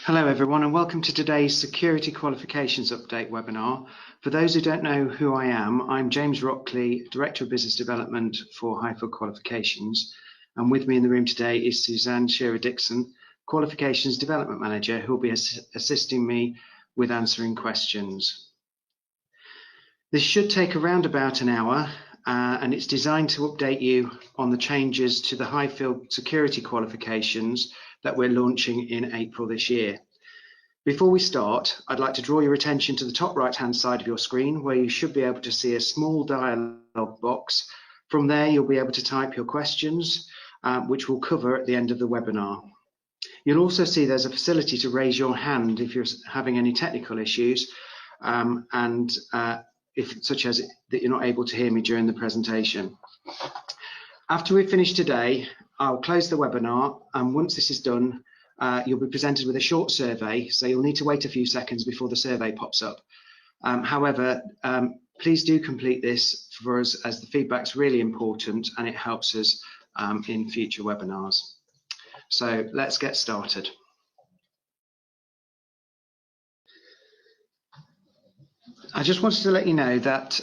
Hello everyone and welcome to today's Security Qualifications Update webinar. For those who don't know who I am, I'm James Rockley, Director of Business Development for Highfield Qualifications, and with me in the room today is Suzanne Shearer-Dixon, Qualifications Development Manager, who will be assisting me with answering questions. This should take around about an hour and it's designed to update you on the changes to the Highfield Security Qualifications that we're launching in April this year. Before we start, I'd like to draw your attention to the top right-hand side of your screen, where you should be able to see a small dialog box. From there, you'll be able to type your questions, which we'll cover at the end of the webinar. You'll also see there's a facility to raise your hand if you're having any technical issues, such as that you're not able to hear me during the presentation. After we finish today, I'll close the webinar, and once this is done, you'll be presented with a short survey, so you'll need to wait a few seconds before the survey pops up. However, please do complete this for us, as the feedback's really important and it helps us in future webinars. So let's get started. I just wanted to let you know that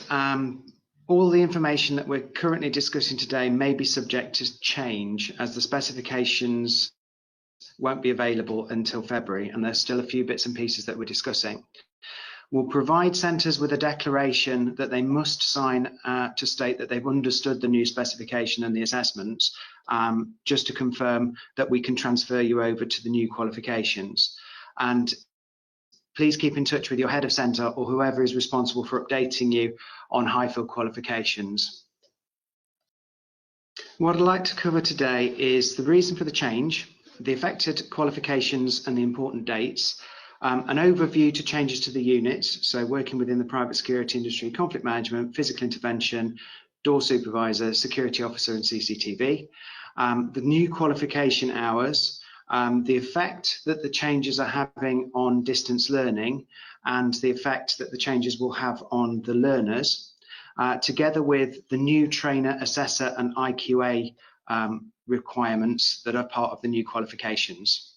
all the information that we're currently discussing today may be subject to change, as the specifications won't be available until February, and there's still a few bits and pieces that we're discussing. We'll provide centres with a declaration that they must sign to state that they've understood the new specification and the assessments, just to confirm that we can transfer you over to the new qualifications. And please keep in touch with your head of centre or whoever is responsible for updating you on Highfield Qualifications. What I'd like to cover today is the reason for the change, the affected qualifications and the important dates, an overview to changes to the units, so working within the private security industry, conflict management, physical intervention, door supervisor, security officer and CCTV, the new qualification hours, the effect that the changes are having on distance learning and the effect that the changes will have on the learners, together with the new trainer, assessor and IQA requirements that are part of the new qualifications.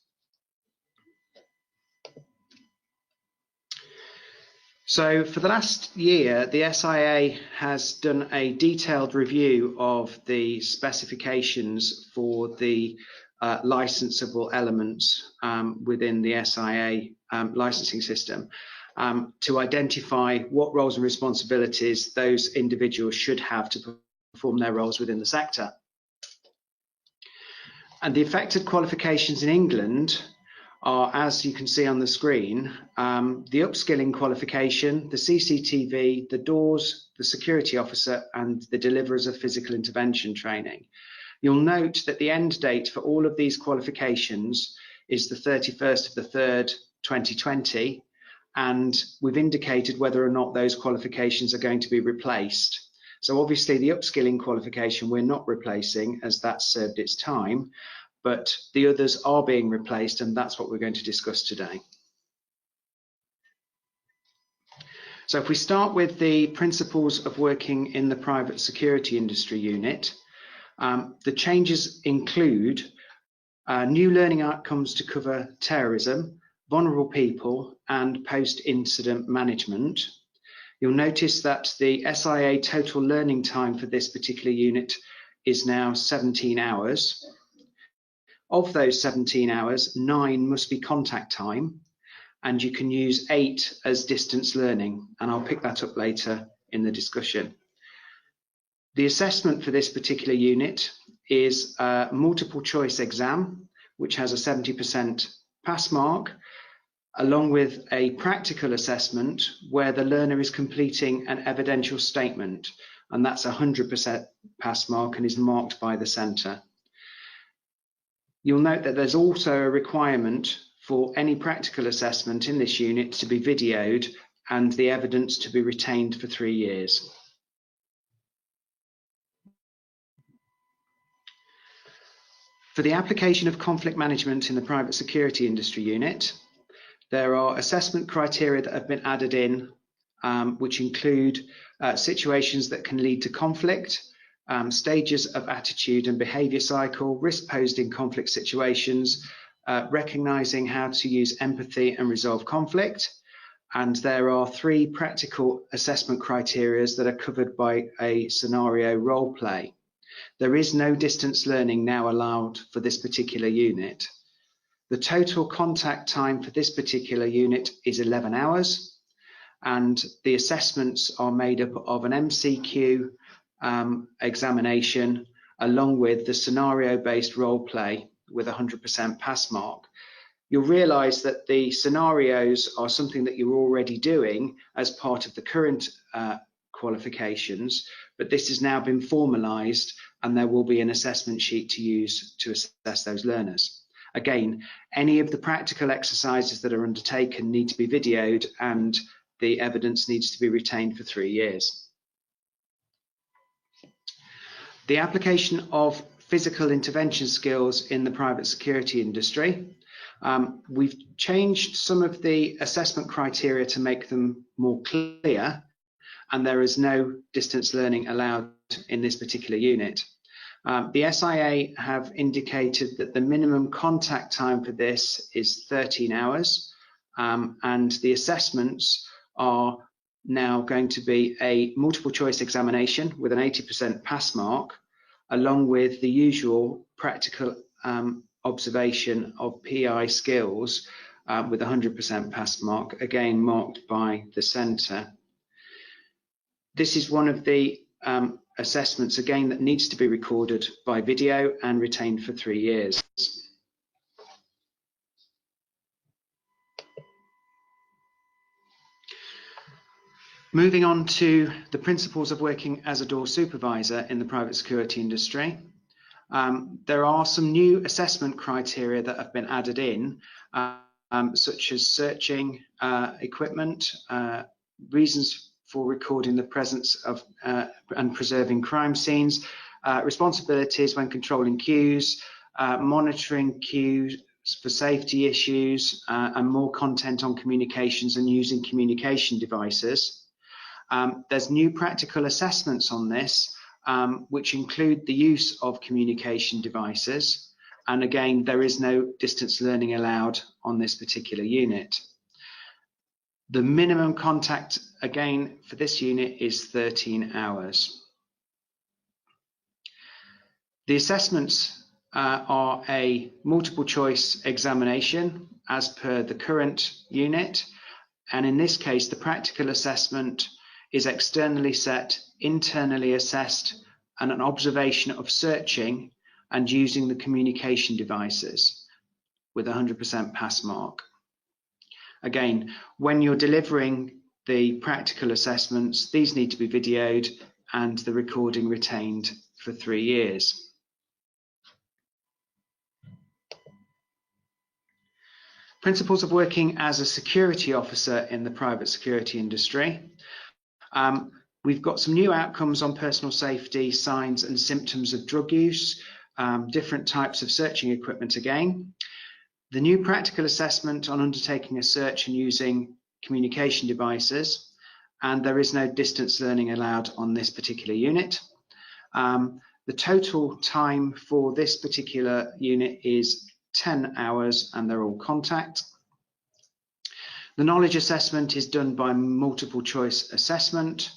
So for the last year, the SIA has done a detailed review of the specifications for the licensable elements within the SIA licensing system to identify what roles and responsibilities those individuals should have to perform their roles within the sector. And the affected qualifications in England are, as you can see on the screen, the upskilling qualification, the CCTV, the doors, the security officer and the deliverers of physical intervention training. You'll note that the end date for all of these qualifications is the 31st of the 3rd, 2020, and we've indicated whether or not those qualifications are going to be replaced. So obviously the upskilling qualification we're not replacing, as that's served its time, but the others are being replaced, and that's what we're going to discuss today. So if we start with the principles of working in the private security industry unit, the changes include new learning outcomes to cover terrorism, vulnerable people and post-incident management. You'll notice that the SIA total learning time for this particular unit is now 17 hours. Of those 17 hours, 9 must be contact time, and you can use 8 as distance learning, and I'll pick that up later in the discussion. The assessment for this particular unit is a multiple choice exam, which has a 70% pass mark, along with a practical assessment where the learner is completing an evidential statement, and that's a 100% pass mark and is marked by the centre. You'll note that there's also a requirement for any practical assessment in this unit to be videoed and the evidence to be retained for 3 years. For the application of conflict management in the private security industry unit, there are assessment criteria that have been added in, which include situations that can lead to conflict, stages of attitude and behaviour cycle, risk posed in conflict situations, recognising how to use empathy and resolve conflict. And there are 3 practical assessment criteria that are covered by a scenario role play. There is no distance learning now allowed for this particular unit. The total contact time for this particular unit is 11 hours, and the assessments are made up of an MCQ examination along with the scenario-based role play with 100% pass mark. You'll realise that the scenarios are something that you're already doing as part of the current qualifications, but this has now been formalised and there will be an assessment sheet to use to assess those learners. Again, any of the practical exercises that are undertaken need to be videoed and the evidence needs to be retained for 3 years. The application of physical intervention skills in the private security industry. We've changed some of the assessment criteria to make them more clear, and there is no distance learning allowed in this particular unit. The SIA have indicated that the minimum contact time for this is 13 hours, and the assessments are now going to be a multiple choice examination with an 80% pass mark, along with the usual practical observation of PI skills with 100% pass mark, again marked by the centre. This is one of the assessments again that needs to be recorded by video and retained for 3 years. Moving on to the principles of working as a door supervisor in the private security industry. There are some new assessment criteria that have been added in, such as searching equipment, reasons for recording the presence of and preserving crime scenes, responsibilities when controlling queues, monitoring queues for safety issues, and more content on communications and using communication devices. There's new practical assessments on this, which include the use of communication devices. And again, there is no distance learning allowed on this particular unit. The minimum contact, again, for this unit is 13 hours. The assessments are a multiple choice examination as per the current unit. And in this case, the practical assessment is externally set, internally assessed, and an observation of searching and using the communication devices with 100% pass mark. Again, when you're delivering the practical assessments, these need to be videoed and the recording retained for 3 years. Principles of working as a security officer in the private security industry. We've got some new outcomes on personal safety, signs and symptoms of drug use, different types of searching equipment again. The new practical assessment on undertaking a search and using communication devices, and there is no distance learning allowed on this particular unit. The total time for this particular unit is 10 hours and they're all contact. The knowledge assessment is done by multiple choice assessment,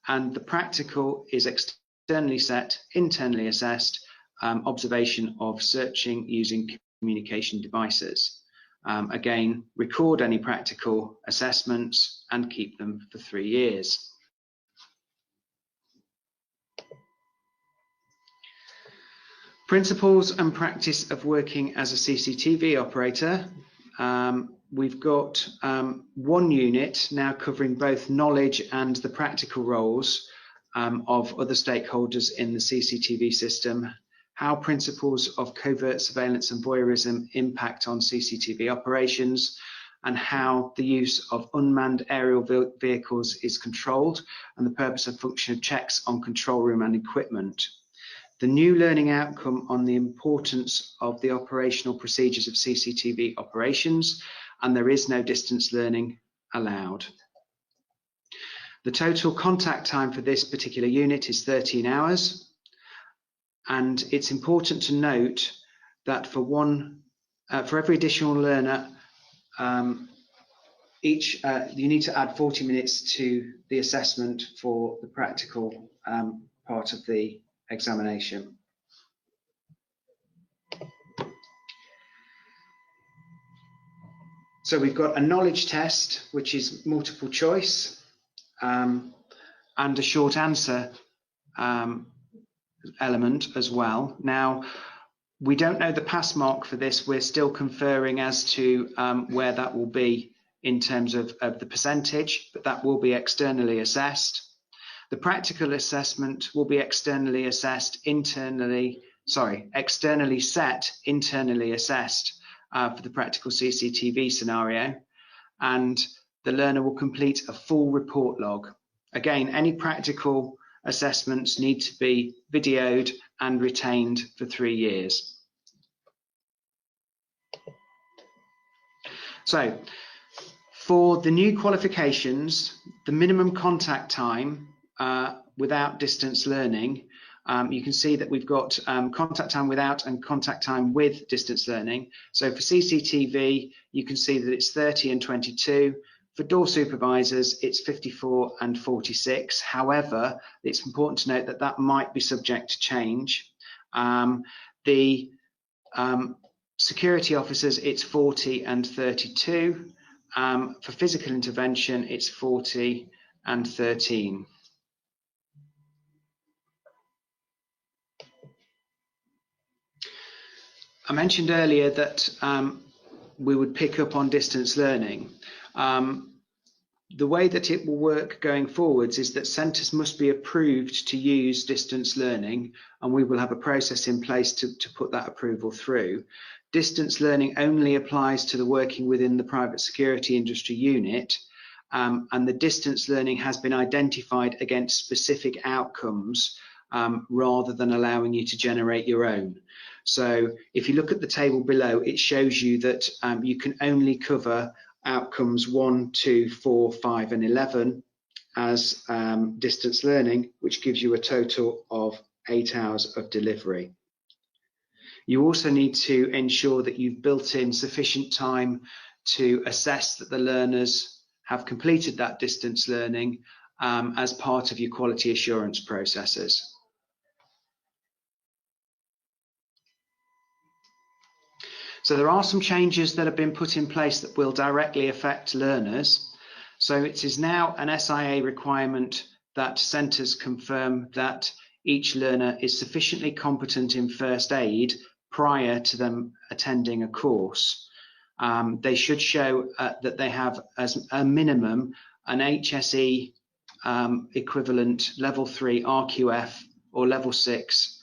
and the practical is externally set, internally assessed, observation of searching using communication devices. Again, record any practical assessments and keep them for 3 years. Principles and practice of working as a CCTV operator. We've got one unit now covering both knowledge and the practical roles of other stakeholders in the CCTV system, how principles of covert surveillance and voyeurism impact on CCTV operations, and how the use of unmanned aerial vehicles is controlled, and the purpose and function of checks on control room and equipment. The new learning outcome on the importance of the operational procedures of CCTV operations, and there is no distance learning allowed. The total contact time for this particular unit is 13 hours, and it's important to note that for one for every additional learner, you need to add 40 minutes to the assessment for the practical part of the examination. So we've got a knowledge test, which is multiple choice, and a short answer element as well. Now, we don't know the pass mark for this. We're still conferring as to where that will be in terms of the percentage, but that will be externally assessed. The practical assessment will be externally set, internally assessed for the practical CCTV scenario, and the learner will complete a full report log. Again, any practical assessments need to be videoed and retained for 3 years. So, for the new qualifications, the minimum contact time without distance learning, you can see that we've got contact time without and contact time with distance learning. So for CCTV, you can see that it's 30 and 22. For door supervisors, it's 54 and 46. However, it's important to note that that might be subject to change. The security officers, it's 40 and 32. For physical intervention, it's 40 and 13. I mentioned earlier that we would pick up on distance learning. The way that it will work going forwards is that centres must be approved to use distance learning, and we will have a process in place to put that approval through. Distance learning only applies to the working within the private security industry unit, and the distance learning has been identified against specific outcomes rather than allowing you to generate your own. So if you look at the table below, it shows you that you can only cover outcomes 1, 2, 4, 5 and 11 as distance learning, which gives you a total of 8 hours of delivery. You also need to ensure that you've built in sufficient time to assess that the learners have completed that distance learning as part of your quality assurance processes. So there are some changes that have been put in place that will directly affect learners. So it is now an SIA requirement that centres confirm that each learner is sufficiently competent in first aid prior to them attending a course. They should show that they have as a minimum an HSE equivalent level 3 RQF or level 6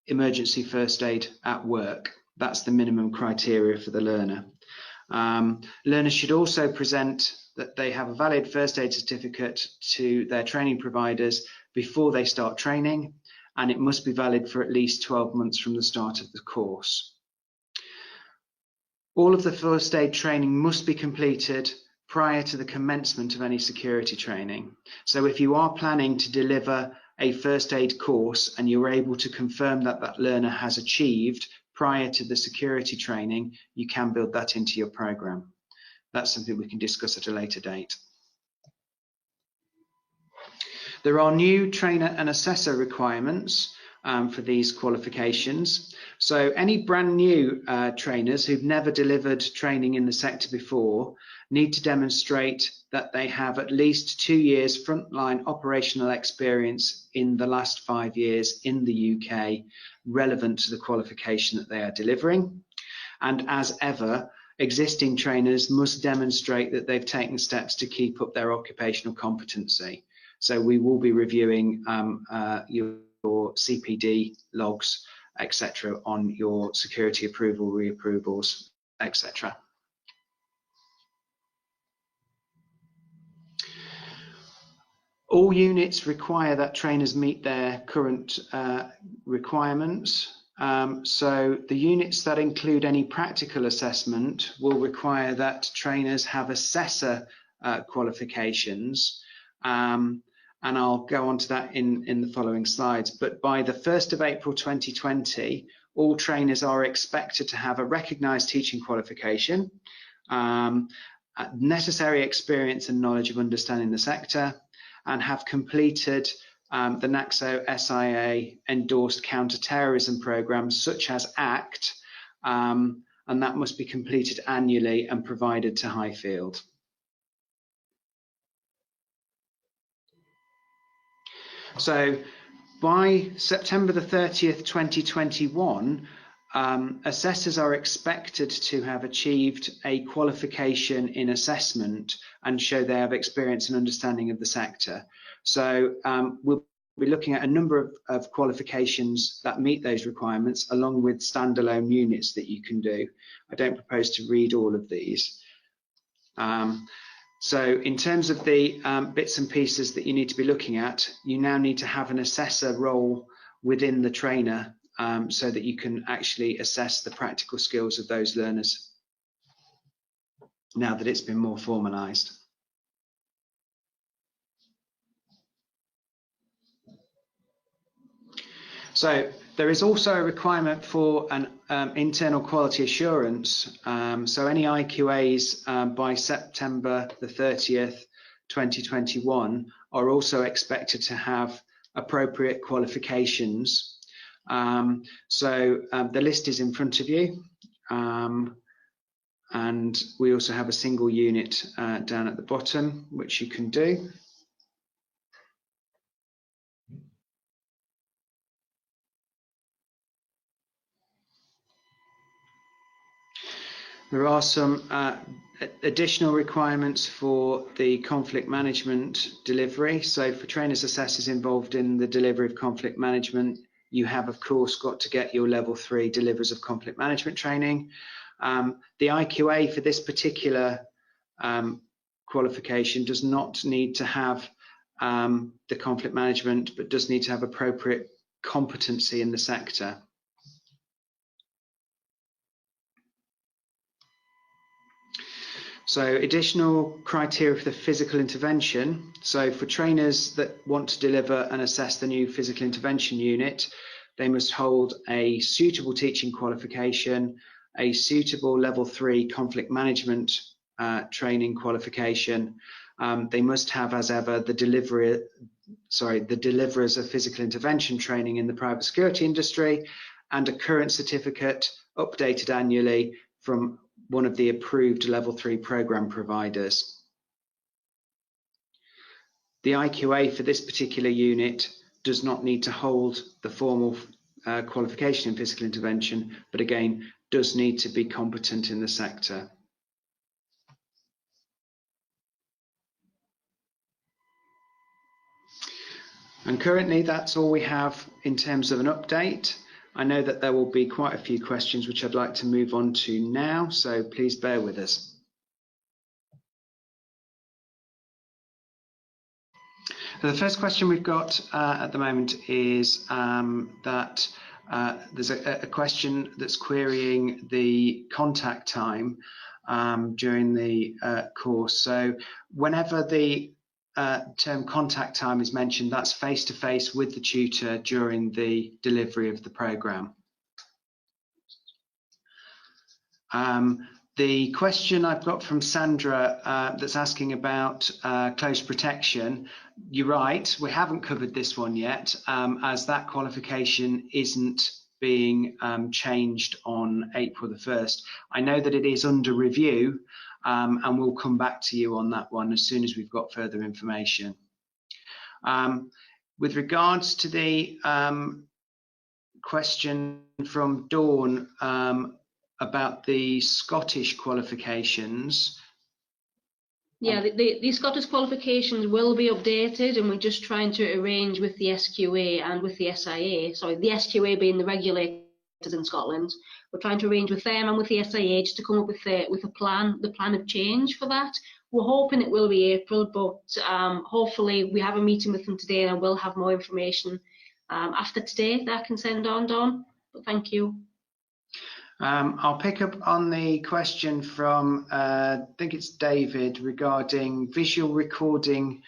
emergency first aid at work. That's the minimum criteria for the learner. Learners should also present that they have a valid first aid certificate to their training providers before they start training, and it must be valid for at least 12 months from the start of the course. All of the first aid training must be completed prior to the commencement of any security training. So if you are planning to deliver a first aid course and you're able to confirm that that learner has achieved prior to the security training, you can build that into your program. That's something we can discuss at a later date. There are new trainer and assessor requirements for these qualifications. So any brand new trainers who've never delivered training in the sector before need to demonstrate that they have at least 2 years frontline operational experience in the last 5 years in the UK, relevant to the qualification that they are delivering. And as ever, existing trainers must demonstrate that they've taken steps to keep up their occupational competency. So we will be reviewing your CPD logs, etc., on your security approval, reapprovals, etc. All units require that trainers meet their current requirements. So the units that include any practical assessment will require that trainers have assessor qualifications. And I'll go on to that in the following slides. But by the 1st of April 2020, all trainers are expected to have a recognised teaching qualification, necessary experience and knowledge of understanding the sector, and have completed the NACSO SIA endorsed counter-terrorism programs such as ACT, and that must be completed annually and provided to Highfield. So by September the 30th, 2021, assessors are expected to have achieved a qualification in assessment and show they have experience and understanding of the sector. So we'll be looking at a number of qualifications that meet those requirements, along with standalone units that you can do. I don't propose to read all of these. So in terms of the bits and pieces that you need to be looking at, you now need to have an assessor role within the trainer so that you can actually assess the practical skills of those learners now that it's been more formalised. So there is also a requirement for an internal quality assurance. So any IQAs by September the 30th, 2021 are also expected to have appropriate qualifications. So the list is in front of you. And we also have a single unit down at the bottom, which you can do. There are some additional requirements for the conflict management delivery. So for trainers assessors involved in the delivery of conflict management, you have of course got to get your level 3 deliverers of conflict management training. The IQA for this particular qualification does not need to have the conflict management, but does need to have appropriate competency in the sector. So additional criteria for the physical intervention. So for trainers that want to deliver and assess the new physical intervention unit, they must hold a suitable teaching qualification, a suitable level 3 conflict management training qualification. They must have, as ever, the deliverers of physical intervention training in the private security industry, and a current certificate updated annually from one of the approved level 3 program providers. The IQA for this particular unit does not need to hold the formal qualification in physical intervention, but again, does need to be competent in the sector. And currently, that's all we have in terms of an update. I know that there will be quite a few questions which I'd like to move on to now, so please bear with us. So the first question we've got at the moment is that there's a question that's querying the contact time during the course. So whenever the term contact time is mentioned, that's face-to-face with the tutor during the delivery of the programme. The question I've got from Sandra that's asking about close protection, you're right, we haven't covered this one yet, as that qualification isn't being changed on April the 1st. I know that it is under review, and we'll come back to you on that one as soon as we've got further information. With regards to the question from Dawn about the Scottish qualifications. Yeah, the Scottish qualifications will be updated, and we're just trying to arrange with the SQA and with the SIA, sorry, the SQA being the regulators in Scotland. We're trying to arrange with them and with the SIA just to come up with the plan of change for that. We're hoping it will be April, but hopefully we have a meeting with them today and I will have more information after today that I can send on, Dawn. But thank you. I'll pick up on the question from, I think it's David, regarding visual recording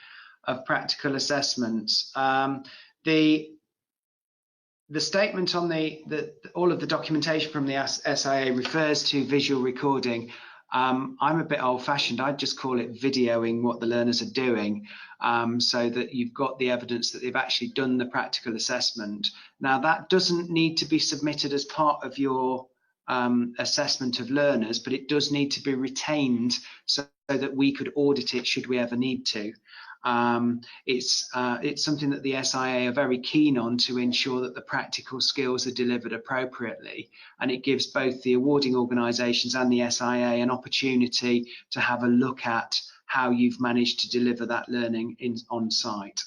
of practical assessments. The the statement on all of the documentation from the SIA refers to visual recording. I'm a bit old-fashioned. I'd just call it videoing what the learners are doing, so that you've got the evidence that they've actually done the practical assessment. Now, that doesn't need to be submitted as part of your assessment of learners, but it does need to be retained so that we could audit it should we ever need to. It's something that the SIA are very keen on to ensure that the practical skills are delivered appropriately, and it gives both the awarding organisations and the SIA an opportunity to have a look at how you've managed to deliver that learning on site.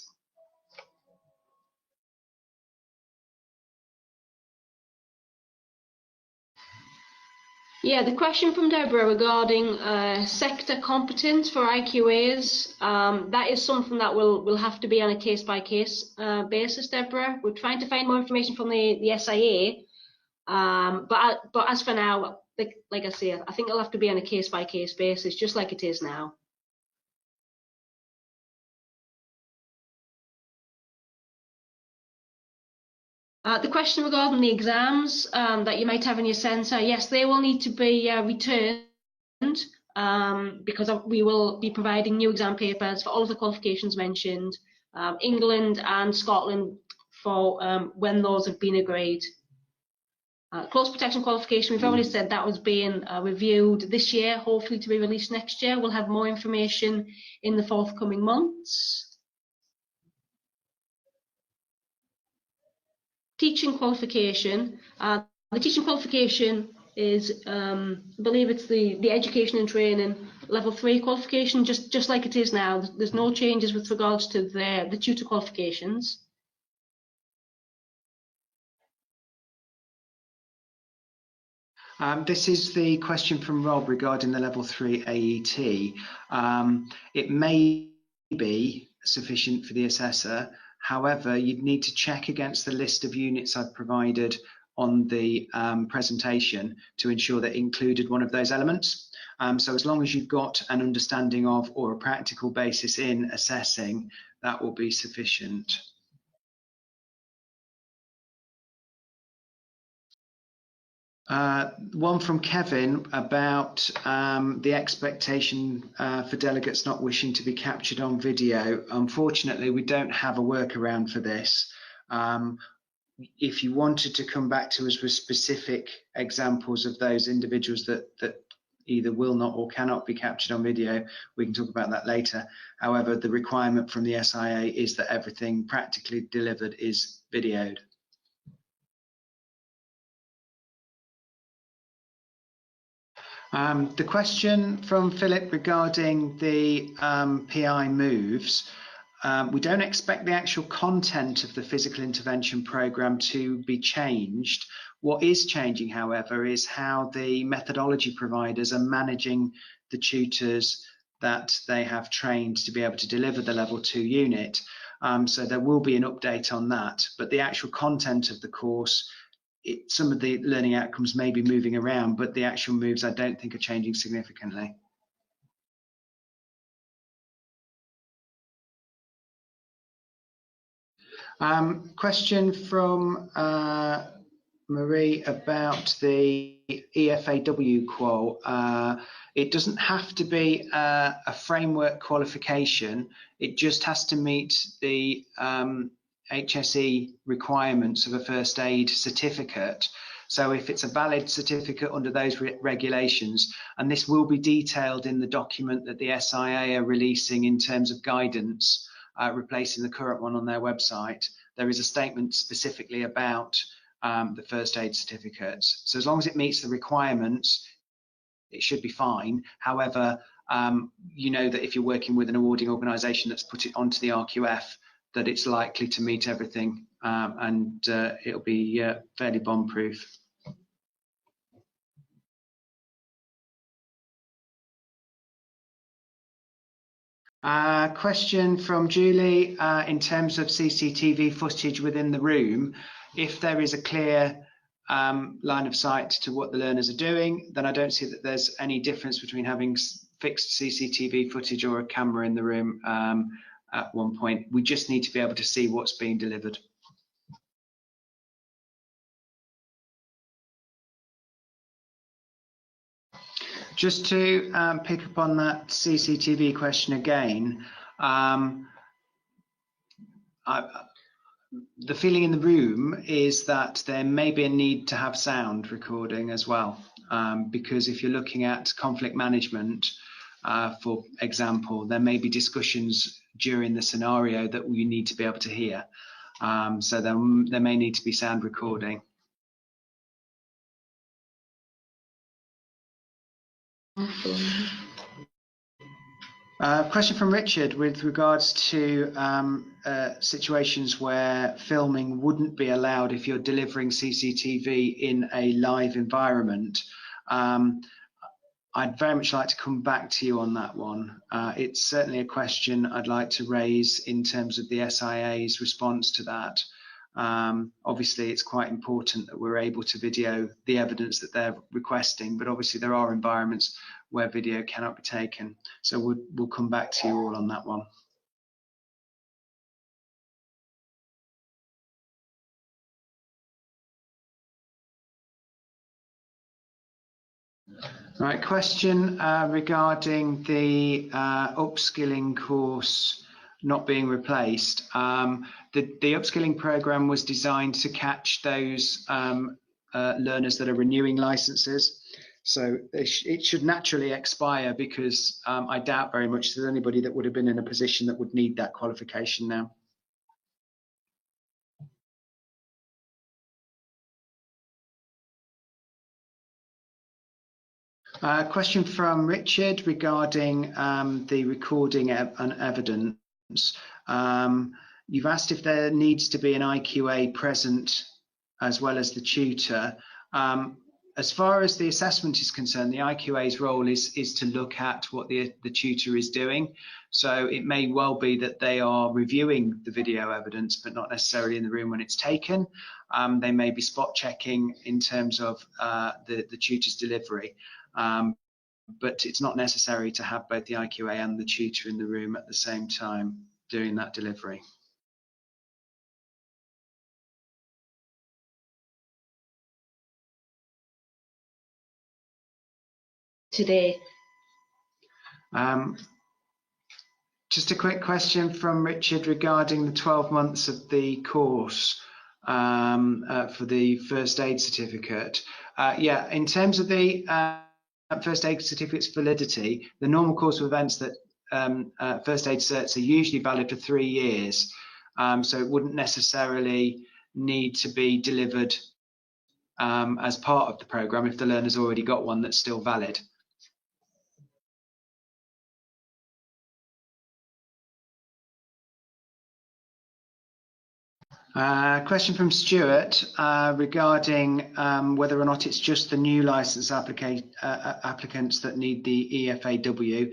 Yeah, the question from Deborah regarding sector competence for IQAs, that is something that will have to be on a case-by-case basis, Deborah. We're trying to find more information from the SIA, but as for now, like I say, I think it'll have to be on a case-by-case basis, just like it is now. The question regarding the exams that you might have in your centre, yes, they will need to be returned because we will be providing new exam papers for all of the qualifications mentioned, England and Scotland for when those have been agreed. Close protection qualification, we've already said that was being reviewed this year, hopefully to be released next year. We'll have more information in the forthcoming months. Teaching qualification. The teaching qualification is, I believe it's the education and training level 3 qualification, just like it is now. There's no changes with regards to the tutor qualifications. This is the question from Rob regarding the level 3 AET. It may be sufficient for the assessor. However, you'd need to check against the list of units I've provided on the presentation to ensure that it included one of those elements. So as long as you've got an understanding of or a practical basis in assessing, that will be sufficient. One from Kevin about the expectation for delegates not wishing to be captured on video. Unfortunately, we don't have a workaround for this. If you wanted to come back to us with specific examples of those individuals that either will not or cannot be captured on video, we can talk about that later. However, the requirement from the SIA is that everything practically delivered is videoed. The question from Philip regarding the PI moves, we don't expect the actual content of the physical intervention programme to be changed. What is changing, however, is how the methodology providers are managing the tutors that they have trained to be able to deliver the level 2 unit. So there will be an update on that, but the actual content of the course, some of the learning outcomes may be moving around, but the actual moves I don't think are changing significantly. Question from Marie about the EFAW qual. It doesn't have to be a framework qualification. It just has to meet the HSE requirements of a first aid certificate. So if it's a valid certificate under those regulations, and this will be detailed in the document that the SIA are releasing in terms of guidance, replacing the current one on their website, there is a statement specifically about the first aid certificates. So as long as it meets the requirements, it should be fine. However, you know that if you're working with an awarding organisation that's put it onto the RQF, that it's likely to meet everything, and it'll be fairly bomb-proof. Question from Julie, in terms of CCTV footage within the room, if there is a clear line of sight to what the learners are doing, then I don't see that there's any difference between having fixed CCTV footage or a camera in the room at one point. We just need to be able to see what's being delivered. Just to pick up on that CCTV question again, the feeling in the room is that there may be a need to have sound recording as well, because if you're looking at conflict management, for example, there may be discussions during the scenario that we need to be able to hear. So there may need to be sound recording. Question from Richard with regards to situations where filming wouldn't be allowed if you're delivering CCTV in a live environment. I'd very much like to come back to you on that one. It's certainly a question I'd like to raise in terms of the SIA's response to that. Obviously, it's quite important that we're able to video the evidence that they're requesting, but obviously there are environments where video cannot be taken. So we'll come back to you all on that one. All right, question regarding the upskilling course not being replaced. The upskilling program was designed to catch those learners that are renewing licenses. So it should naturally expire, because I doubt very much there's anybody that would have been in a position that would need that qualification now. Question from Richard regarding the recording and evidence. You've asked if there needs to be an IQA present as well as the tutor. As far as the assessment is concerned, the IQA's role is to look at what the tutor is doing. So it may well be that they are reviewing the video evidence, but not necessarily in the room when it's taken. They may be spot checking in terms of the tutor's delivery. But it's not necessary to have both the IQA and the tutor in the room at the same time doing that delivery. Today. Just a quick question from Richard regarding the 12 months of the course for the first aid certificate. Yeah, in terms of the first aid certificate's validity, the normal course of events that first aid certs are usually valid for 3 years. So it wouldn't necessarily need to be delivered as part of the programme if the learner's already got one that's still valid. Question from Stuart regarding whether or not it's just the new licence applicants that need the EFAW.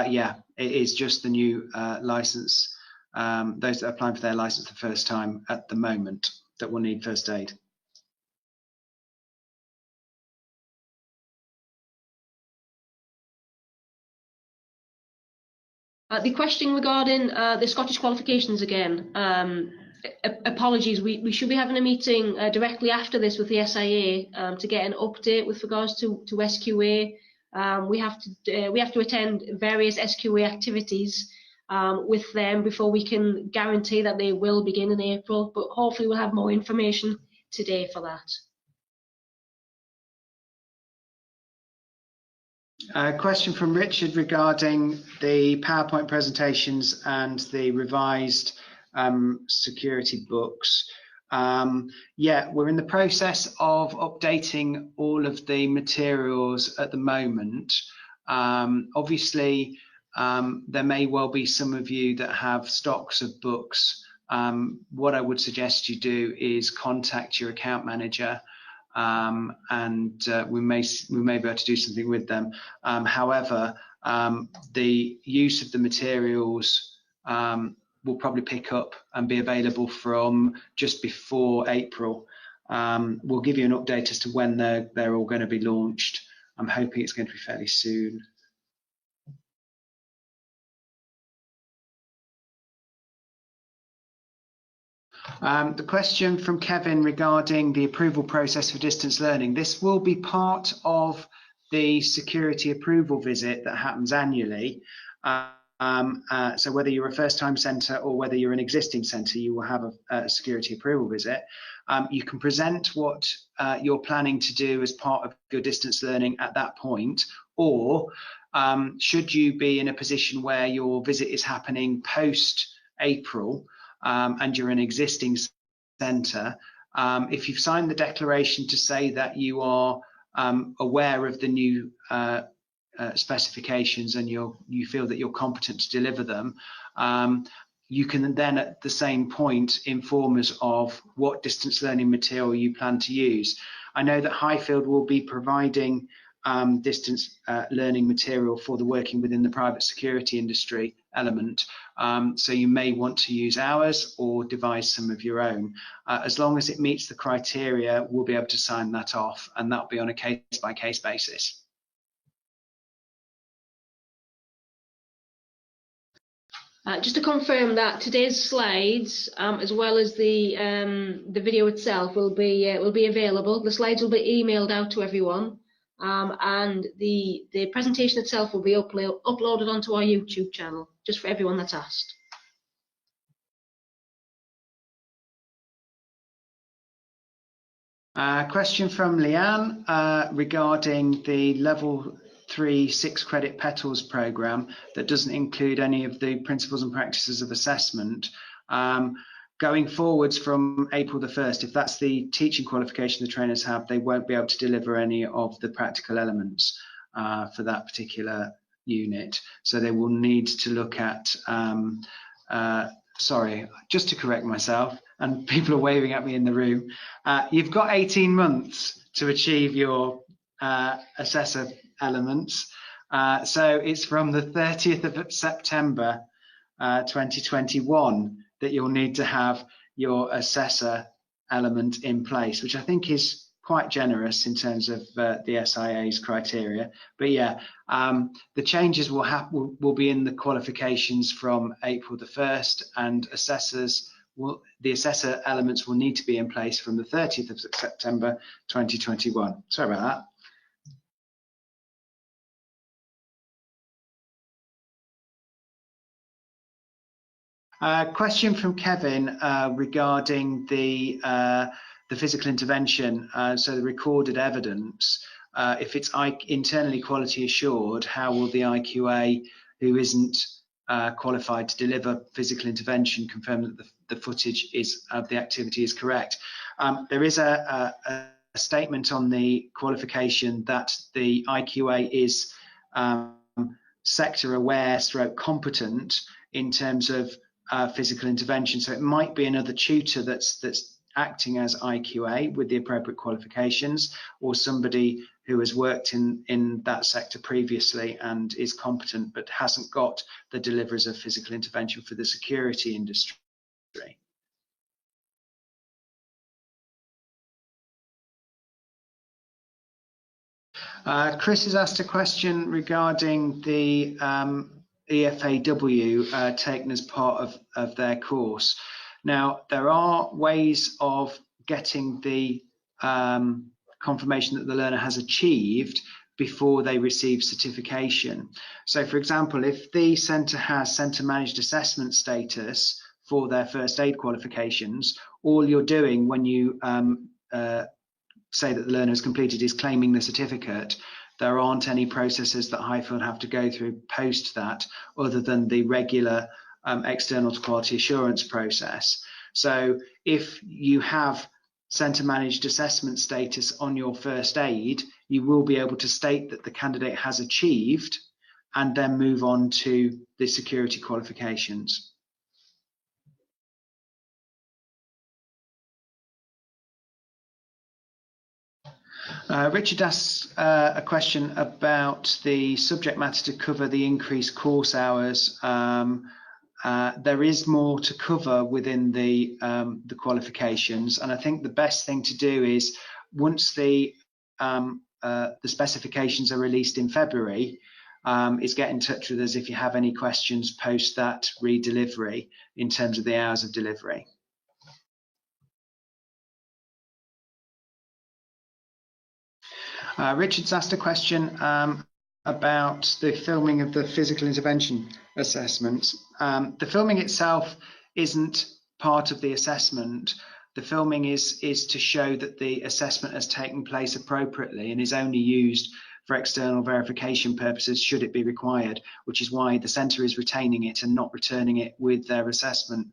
Yeah, it is just the new licence, those that are applying for their licence the first time at the moment that will need first aid. The question regarding the Scottish qualifications again. Apologies, we should be having a meeting directly after this with the SIA to get an update with regards to SQA. We have to attend various SQA activities with them before we can guarantee that they will begin in April, but hopefully we'll have more information today for that. Question from Richard regarding the PowerPoint presentations and the revised security books. Yeah, we're in the process of updating all of the materials at the moment. Obviously, there may well be some of you that have stocks of books. What I would suggest you do is contact your account manager, and we may be able to do something with them. However, the use of the materials will probably pick up and be available from just before April. We'll give you an update as to when they're all going to be launched. I'm hoping it's going to be fairly soon. The question from Kevin regarding the approval process for distance learning. This will be part of the security approval visit that happens annually. So whether you're a first-time centre or whether you're an existing centre, you will have a security approval visit. You can present what you're planning to do as part of your distance learning at that point, or should you be in a position where your visit is happening post-April and you're an existing centre, if you've signed the declaration to say that you are aware of the new specifications and you feel that you're competent to deliver them, you can then at the same point inform us of what distance learning material you plan to use. I know that Highfield will be providing distance learning material for the working within the private security industry element, so you may want to use ours or devise some of your own. As long as it meets the criteria, we'll be able to sign that off, and that'll be on a case-by-case basis. Just to confirm that today's slides, as well as the video itself, will be available. The slides will be emailed out to everyone, and the presentation itself will be uploaded onto our YouTube channel, just for everyone that's asked. Question from Leanne regarding the level 3 6-credit Petals program that doesn't include any of the principles and practices of assessment. Going forwards from April the 1st, if that's the teaching qualification the trainers have, they won't be able to deliver any of the practical elements for that particular unit. So they will need to look at, sorry, just to correct myself, and people are waving at me in the room, you've got 18 months to achieve your assessor elements. So it's from the 30th of September 2021 that you'll need to have your assessor element in place, which I think is quite generous in terms of the SIA's criteria. But yeah, the changes will be in the qualifications from April the 1st, and the assessor elements will need to be in place from the 30th of September 2021. Sorry about that. Question from Kevin regarding the physical intervention, so the recorded evidence. If it's internally quality assured, how will the IQA who isn't qualified to deliver physical intervention confirm that the footage of the activity is correct? There is a statement on the qualification that the IQA is sector aware / competent in terms of physical intervention. So it might be another tutor that's acting as IQA with the appropriate qualifications, or somebody who has worked in that sector previously and is competent but hasn't got the deliverers of physical intervention for the security industry. Chris has asked a question regarding the EFAW taken as part of their course. Now, there are ways of getting the confirmation that the learner has achieved before they receive certification. So, for example, if the centre has centre managed assessment status for their first aid qualifications, all you're doing when you say that the learner has completed is claiming the certificate. There aren't any processes that Highfield have to go through post that, other than the regular external to quality assurance process. So if you have centre managed assessment status on your first aid, you will be able to state that the candidate has achieved and then move on to the security qualifications. Richard asks a question about the subject matter to cover the increased course hours. There is more to cover within the qualifications, and I think the best thing to do is, once the specifications are released in February, is get in touch with us if you have any questions post that redelivery in terms of the hours of delivery. Richard's asked a question about the filming of the physical intervention assessments. The filming itself isn't part of the assessment. The filming is to show that the assessment has taken place appropriately and is only used for external verification purposes should it be required, which is why the centre is retaining it and not returning it with their assessment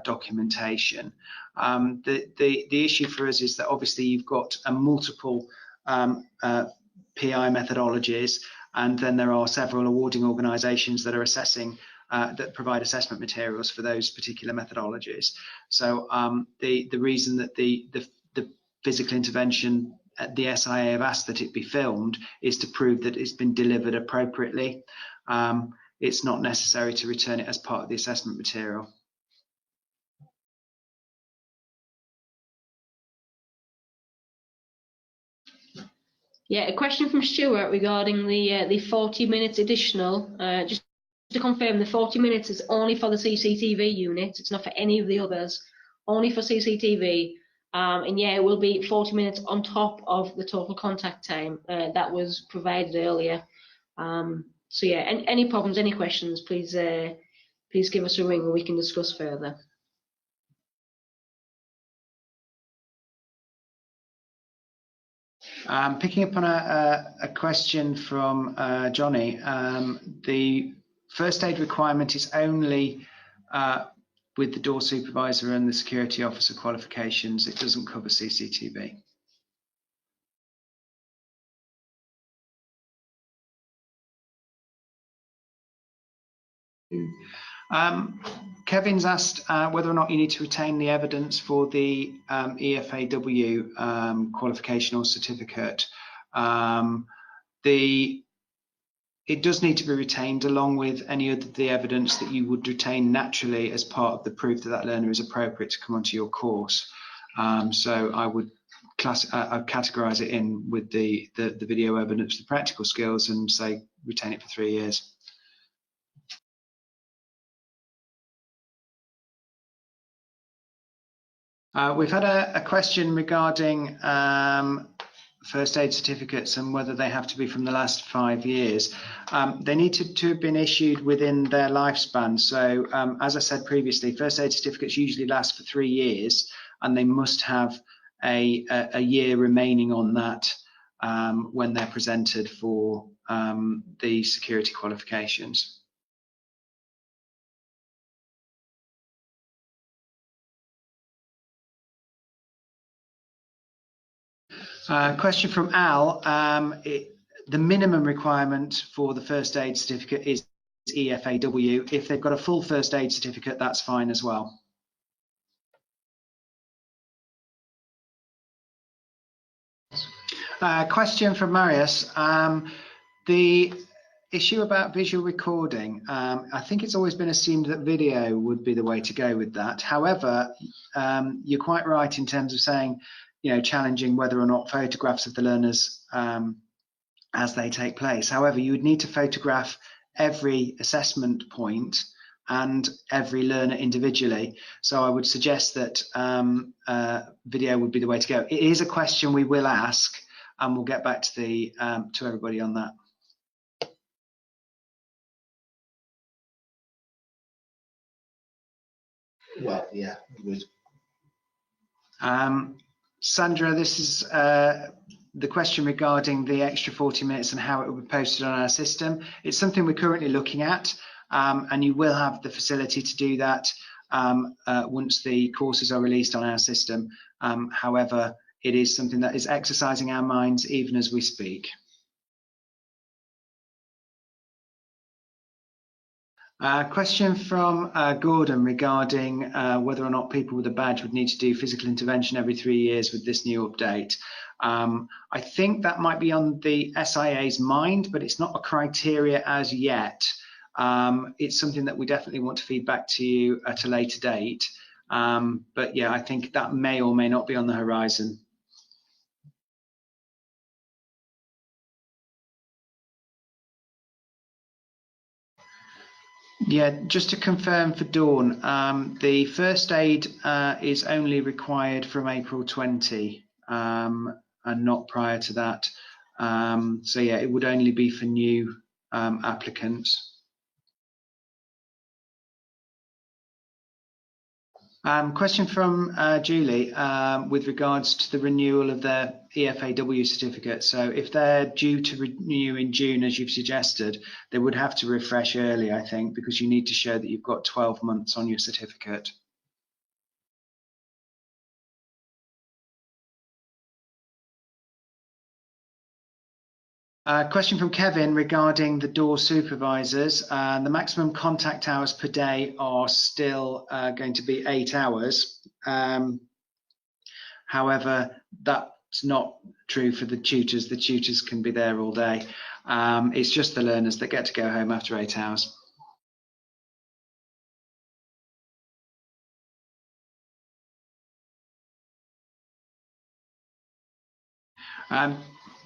documentation. The issue for us is that obviously you've got a multiple PI methodologies, and then there are several awarding organisations that are assessing that provide assessment materials for those particular methodologies. So the reason that the physical intervention at the SIA have asked that it be filmed is to prove that it's been delivered appropriately. It's not necessary to return it as part of the assessment material. Yeah, a question from Stuart regarding the 40 minutes additional. Just to confirm, the 40 minutes is only for the CCTV unit. It's not for any of the others, only for CCTV. And yeah, it will be 40 minutes on top of the total contact time that was provided earlier. So yeah, any problems, any questions, please give us a ring and we can discuss further. Picking up on a question from Johnny, the first aid requirement is only with the door supervisor and the security officer qualifications. It doesn't cover CCTV. Kevin's asked whether or not you need to retain the evidence for the EFAW qualification or certificate. It does need to be retained along with any of the evidence that you would retain naturally as part of the proof that that learner is appropriate to come onto your course. So I would I'd categorise it in with the video evidence, the practical skills, and say retain it for 3 years. We've had a question regarding first aid certificates and whether they have to be from the last 5 years. They need to have been issued within their lifespan. So as I said previously, first aid certificates usually last for 3 years, and they must have a year remaining on that when they're presented for the security qualifications. Question from Al. The minimum requirement for the first aid certificate is EFAW. If they've got a full first aid certificate, that's fine as well. Question from Marius. The issue about visual recording, I think it's always been assumed that video would be the way to go with that. However, you're quite right in terms of saying, challenging whether or not photographs of the learners as they take place. However, you would need to photograph every assessment point and every learner individually. So I would suggest that video would be the way to go. It is a question we will ask, and we'll get back to to everybody on that. Well, yeah, it would. Sandra, this is the question regarding the extra 40 minutes and how it will be posted on our system. It's something we're currently looking at, and you will have the facility to do that once the courses are released on our system. However, it is something that is exercising our minds even as we speak. Question from Gordon regarding whether or not people with a badge would need to do physical intervention every 3 years with this new update. I think that might be on the SIA's mind, but it's not a criteria as yet. It's something that we definitely want to feed back to you at a later date. But yeah, I think that may or may not be on the horizon. Yeah, just to confirm for Dawn, the first aid is only required from April 20 and not prior to that. So yeah, it would only be for new applicants. Question from Julie with regards to the renewal of their EFAW certificate. So if they're due to renew in June, as you've suggested, they would have to refresh early, I think, because you need to show that you've got 12 months on your certificate. Question from Kevin regarding the door supervisors. The maximum contact hours per day are still going to be 8 hours. However, that's not true for the tutors. The tutors can be there all day. It's just the learners that get to go home after 8 hours.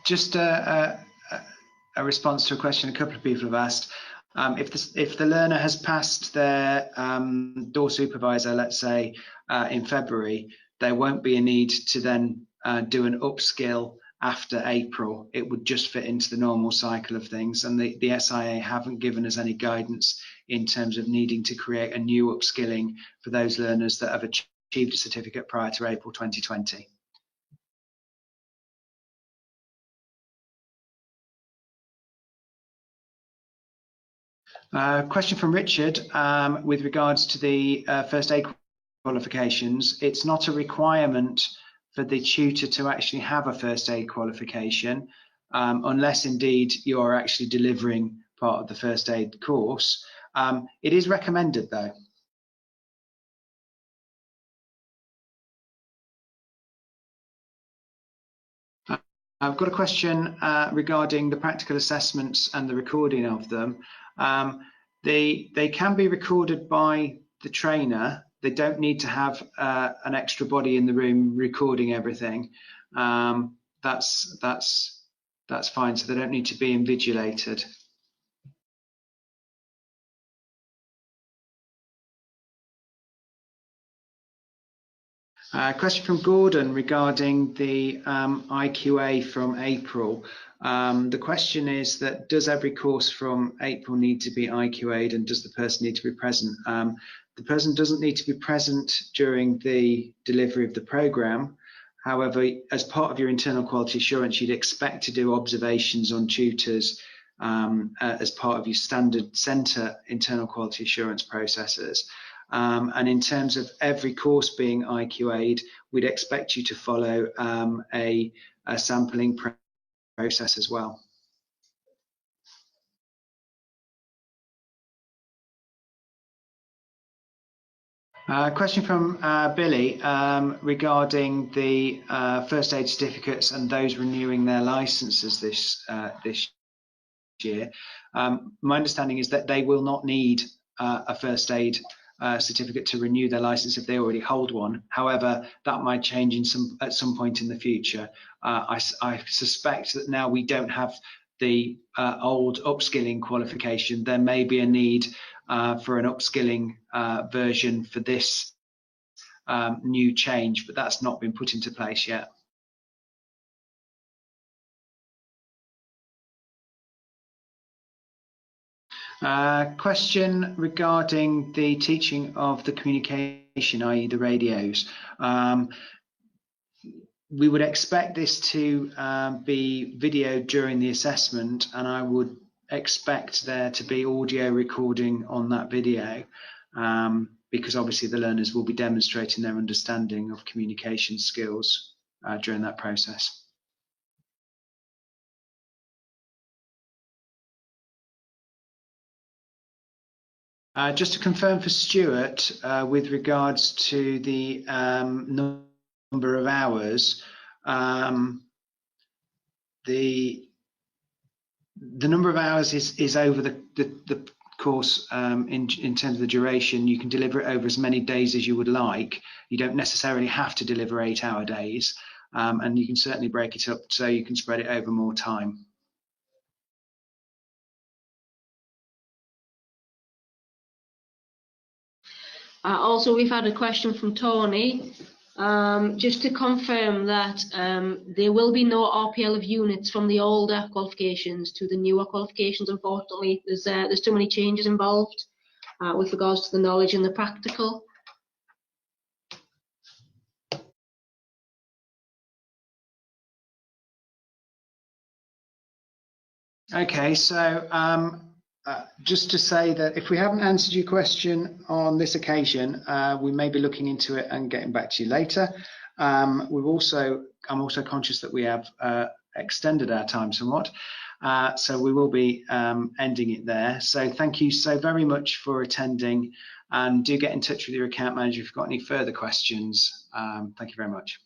Just a response to a question a couple of people have asked. If the learner has passed their door supervisor, let's say in February, there won't be a need to then do an upskill after April. It would just fit into the normal cycle of things, and the SIA haven't given us any guidance in terms of needing to create a new upskilling for those learners that have achieved a certificate prior to April 2020. Question from Richard with regards to the first aid qualifications. It's not a requirement for the tutor to actually have a first aid qualification, unless indeed you are actually delivering part of the first aid course. It is recommended though. I've got a question regarding the practical assessments and the recording of them. They can be recorded by the trainer. They don't need to have an extra body in the room recording everything. That's fine. So they don't need to be invigilated. Question from Gordon regarding the IQA from April. The question is that does every course from April need to be IQA'd, and does the person need to be present? The person doesn't need to be present during the delivery of the programme. However, as part of your internal quality assurance, you'd expect to do observations on tutors as part of your standard centre internal quality assurance processes. And in terms of every course being IQA'd, we'd expect you to follow a sampling process as well. Question from Billy regarding the first aid certificates and those renewing their licenses this year. My understanding is that they will not need a first aid certificate to renew their license if they already hold one. However, that might change at some point in the future. I suspect that now we don't have the old upskilling qualification. There may be a need for an upskilling version for this new change, but that's not been put into place yet. Question regarding the teaching of the communication, i.e. the radios. We would expect this to be videoed during the assessment, and I would expect there to be audio recording on that video, because obviously the learners will be demonstrating their understanding of communication skills during that process. Just to confirm for Stuart, with regards to the number of hours, the number of hours is over the course in terms of the duration. You can deliver it over as many days as you would like. You don't necessarily have to deliver 8-hour days, and you can certainly break it up so you can spread it over more time. Also, we've had a question from Tony Just to confirm that there will be no RPL of units from the older qualifications to the newer qualifications. Unfortunately, there's too many changes involved with regards to the knowledge and the practical. Okay, so just to say that if we haven't answered your question on this occasion, we may be looking into it and getting back to you later. I'm also conscious that we have extended our time somewhat, so we will be ending it there. So thank you so very much for attending, and do get in touch with your account manager if you've got any further questions. Thank you very much.